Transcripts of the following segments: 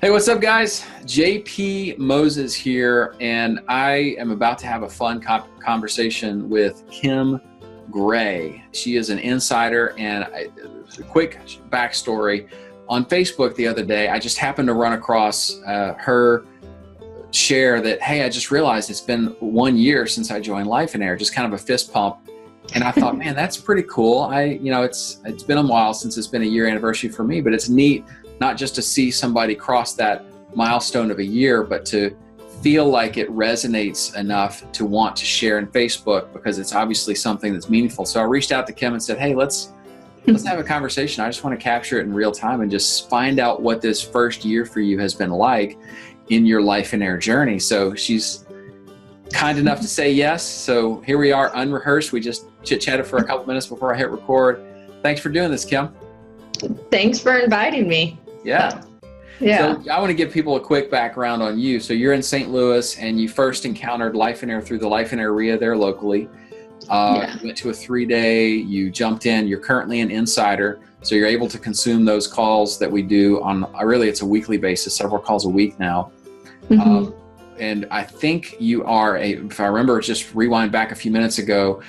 Hey, what's up, guys? JP Moses here, and I am about to have a fun conversation with Kim Gray. She is an insider, and a quick backstory. On Facebook the other day, I just happened to run across her share that, hey, I just realized it's been 1 year since I joined Lifeoanire, just kind of a fist pump. And I thought, man, that's pretty cool. It's been a while since it's been a year anniversary for me, but it's neat not just to see somebody cross that milestone of a year, but to feel like it resonates enough to want to share in Facebook, because it's obviously something that's meaningful. So I reached out to Kim and said, hey, let's have a conversation. I just want to capture it in real time and just find out what this first year for you has been like in your Lifeoanire journey. So she's kind enough to say yes. So here we are, unrehearsed. We just chit-chatted for a couple minutes before I hit record. Thanks for doing this, Kim. Thanks for inviting me. Yeah. Yeah. So I want to give people a quick background on you. So you're in St. Louis, and you first encountered Lifeoanire through the Lifeoanire there locally. You went to a 3-day, you jumped in, you're currently an insider. So you're able to consume those calls that we do on, really it's a weekly basis, several calls a week now. Mm-hmm. And I think you are if I remember, just rewind back a few minutes ago,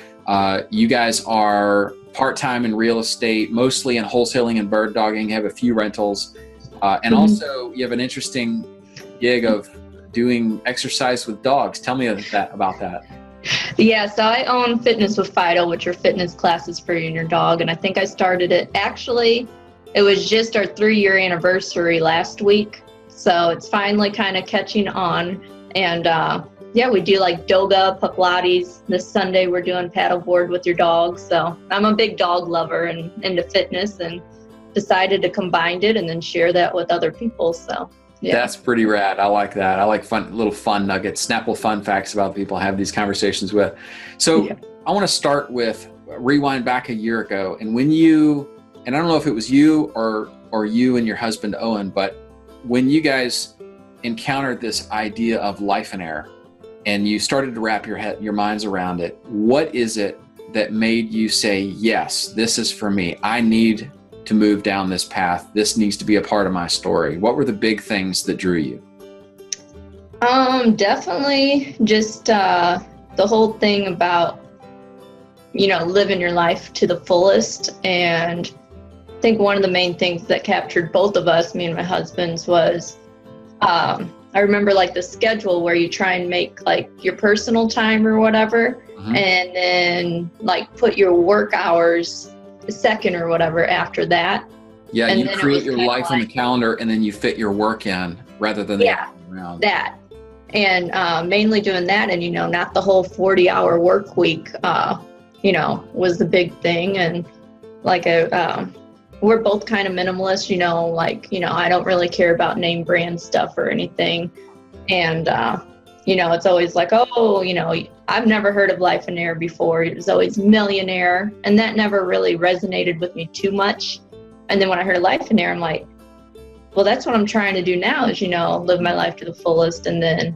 you guys are part-time in real estate, mostly in wholesaling and bird dogging, have a few rentals. And also you have an interesting gig of doing exercise with dogs. Tell me about that. Yeah, so I own Fitness with Fido, which are fitness classes for you and your dog. And I think I started it, actually, it was just our 3-year anniversary last week. So it's finally kind of catching on. And we do like yoga, Pilates. This Sunday we're doing paddleboard with your dog. So I'm a big dog lover and into fitness, and decided to combine it and then share that with other people. So yeah. That's pretty rad. I like that. I like little fun nuggets, Snapple fun facts about people I have these conversations with. So yeah. I want to start with rewind back a year ago. And when and I don't know if it was you or you and your husband, Owen, but when you guys encountered this idea of Lifeoanire and you started to wrap your minds around it, what is it that made you say, yes, this is for me? I need to move down this path. This needs to be a part of my story. What were the big things that drew you? Definitely just the whole thing about, living your life to the fullest. And I think one of the main things that captured both of us, me and my husband's, was I remember like the schedule where you try and make like your personal time or whatever, and then like put your work hours second or whatever after that. Yeah, and you create your life on the calendar, and then you fit your work in rather than the other way around. That. And mainly doing that, and not the whole 40-hour work week, was the big thing. And like we're both kind of minimalist, I don't really care about name brand stuff or anything. And it's always like, I've never heard of Lifeoanire before. It was always Millionaire, and that never really resonated with me too much. And then when I heard Lifeoanire, I'm like, well, that's what I'm trying to do now is, live my life to the fullest, and then,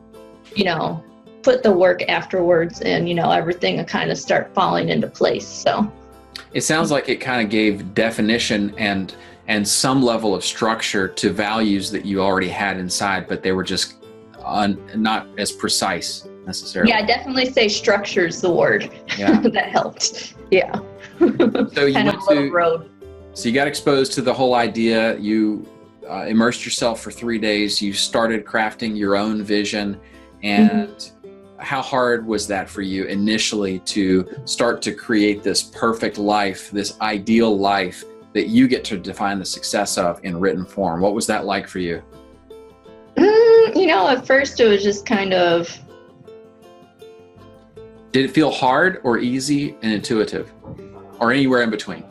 put the work afterwards, and, everything will kind of start falling into place. So it sounds like it kind of gave definition and some level of structure to values that you already had inside, but they were just not as precise necessarily. Yeah, I definitely say structure is the word. Yeah. That helped. Yeah. So you kind of a little road. So you got exposed to the whole idea. You immersed yourself for 3 days. You started crafting your own vision. And how hard was that for you initially to start to create this perfect life, this ideal life that you get to define the success of in written form? What was that like for you? At first it was just kind of... Did it feel hard or easy and intuitive, or anywhere in between?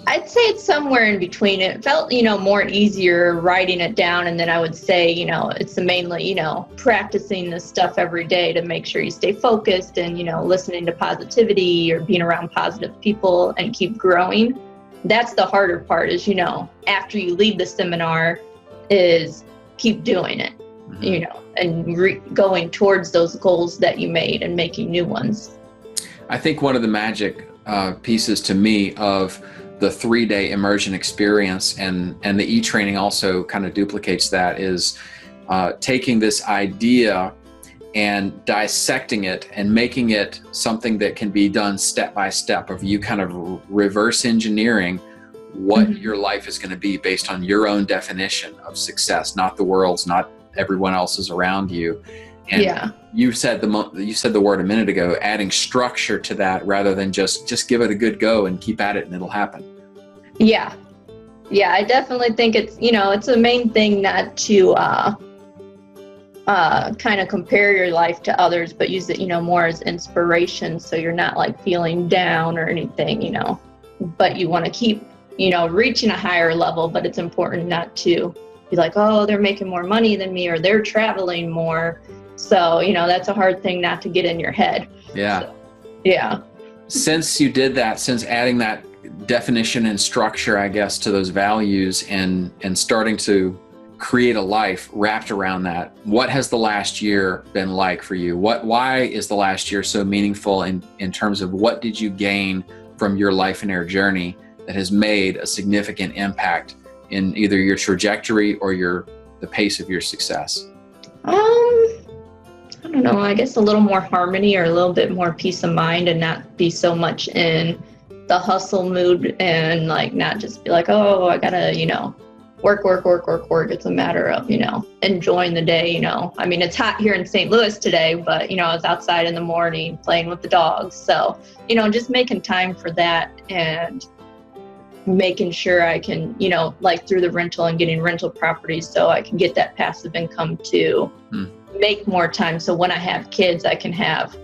I'd say it's somewhere in between. It felt, more easier writing it down. And then I would say, it's mainly, practicing this stuff every day to make sure you stay focused and, listening to positivity or being around positive people and keep growing. That's the harder part is, after you leave the seminar is keep doing it, and going towards those goals that you made and making new ones. I think one of the magic pieces to me of the 3-day immersion experience, and the e-training also kind of duplicates that, is taking this idea and dissecting it and making it something that can be done step by step, of you kind of reverse engineering what your life is going to be based on your own definition of success, not the world's, not everyone else's around you. And you said the word a minute ago, adding structure to that rather than just give it a good go and keep at it and it'll happen. Yeah, I definitely think it's, it's a main thing not to kind of compare your life to others, but use it, more as inspiration. So you're not like feeling down or anything, but you want to keep, reaching a higher level. But it's important not to be like, oh, they're making more money than me, or they're traveling more. So, that's a hard thing not to get in your head. Yeah. So, yeah. Since you did that, since adding that definition and structure, I guess, to those values and starting to create a life wrapped around that, what has the last year been like for you? Why is the last year so meaningful in terms of what did you gain from your Lifeoanire journey that has made a significant impact in either your trajectory or the pace of your success? I don't know, I guess a little more harmony, or a little bit more peace of mind, and not be so much in the hustle mood, and like not just be like, oh, I gotta, work. It's a matter of, enjoying the day, I mean, it's hot here in St. Louis today, but, I was outside in the morning playing with the dogs. So, just making time for that, and making sure I can, like through the rental and getting rental properties, so I can get that passive income to make more time. So when I have kids, I can have,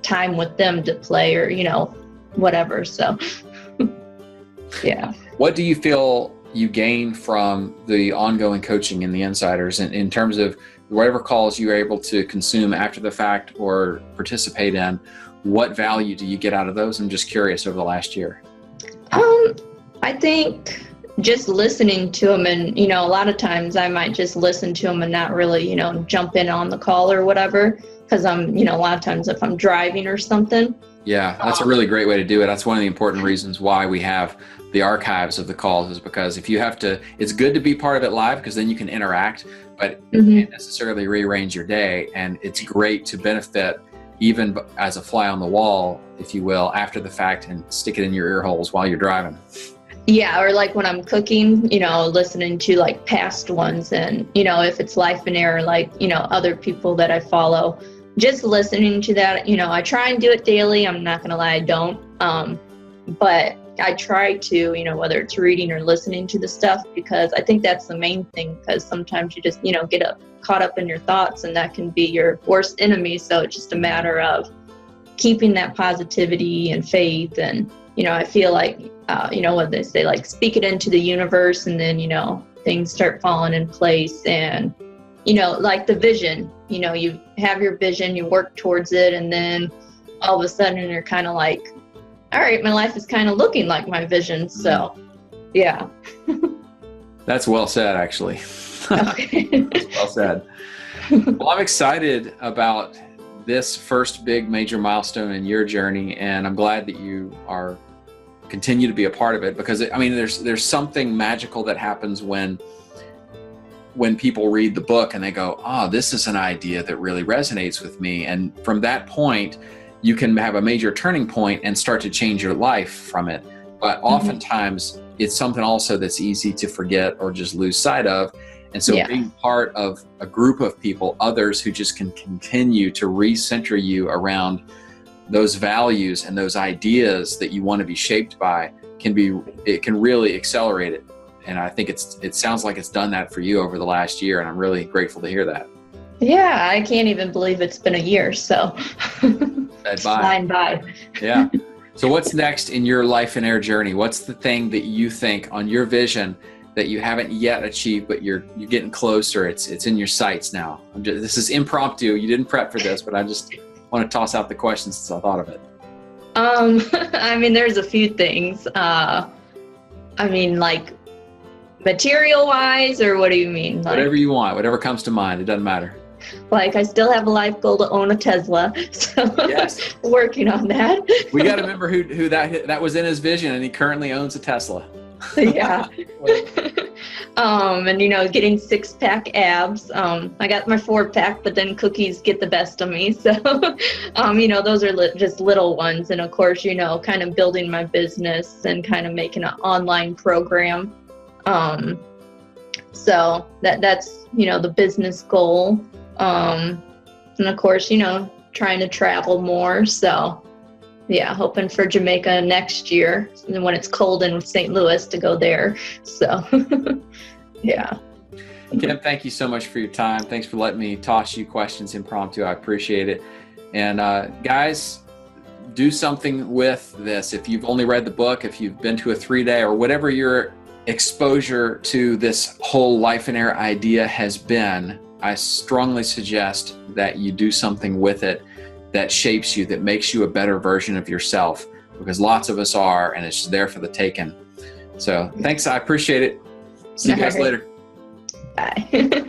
time with them to play, or, whatever. So, yeah. What do you feel you gain from the ongoing coaching in the Insiders, in terms of whatever calls you're able to consume after the fact or participate in? What value do you get out of those? I'm just curious over the last year. I think just listening to them, and, a lot of times I might just listen to them and not really, jump in on the call or whatever, because I'm, a lot of times if I'm driving or something. Yeah, that's a really great way to do it. That's one of the important reasons why we have the archives of the calls, is because if you have to, it's good to be part of it live, because then you can interact, but you can't necessarily rearrange your day. And it's great to benefit even as a fly on the wall, if you will, after the fact, and stick it in your ear holes while you're driving. Yeah, or like when I'm cooking, listening to like past ones, and, if it's Lifeoanire, like, other people that I follow, just listening to that. I try and do it daily. I'm not going to lie, I don't. But I try to, whether it's reading or listening to the stuff, because I think that's the main thing, because sometimes you just, get caught up in your thoughts, and that can be your worst enemy. So it's just a matter of keeping that positivity and faith. And, I feel like, what they say, like, speak it into the universe, and then, things start falling in place. And, like the vision, you have your vision, you work towards it, and then all of a sudden you're kind of like, all right, my life is kind of looking like my vision. So, yeah. That's well said, actually. Okay. Well said. Well, I'm excited about this first big major milestone in your journey, and I'm glad that you continue to be a part of it, because there's something magical that happens when people read the book and they go, oh, this is an idea that really resonates with me. And from that point, you can have a major turning point and start to change your life from it. But oftentimes it's something also that's easy to forget or just lose sight of. And so being part of a group of people, others who just can continue to recenter you around those values and those ideas that you want to be shaped by, it can really accelerate it. And I think it sounds like it's done that for you over the last year. And I'm really grateful to hear that. Yeah, I can't even believe it's been a year. So it's flying by. Yeah. So what's next in your Lifeoanire journey? What's the thing that you think on your vision that you haven't yet achieved, but you're getting closer? It's in your sights now. This is impromptu. You didn't prep for this, but I just want to toss out the questions since I thought of it. There's a few things. Like material wise, or what do you mean? Whatever you want, whatever comes to mind. It doesn't matter. Like, I still have a life goal to own a Tesla, so Yes. working on that. We got to remember who that was in his vision, and he currently owns a Tesla. Yeah. And getting 6-pack abs. I got my 4-pack, but then cookies get the best of me. So, those are just little ones. And of course, kind of building my business and kind of making an online program. So that's, the business goal. And of course, trying to travel more. So yeah, hoping for Jamaica next year when it's cold in St. Louis to go there. So yeah. Kim, thank you so much for your time. Thanks for letting me toss you questions impromptu. I appreciate it. And guys, do something with this. If you've only read the book, if you've been to a 3-day or whatever your exposure to this whole Lifeoanire idea has been, I strongly suggest that you do something with it that shapes you, that makes you a better version of yourself, because lots of us are, and it's there for the taking. So thanks. I appreciate it. See you guys later. Bye.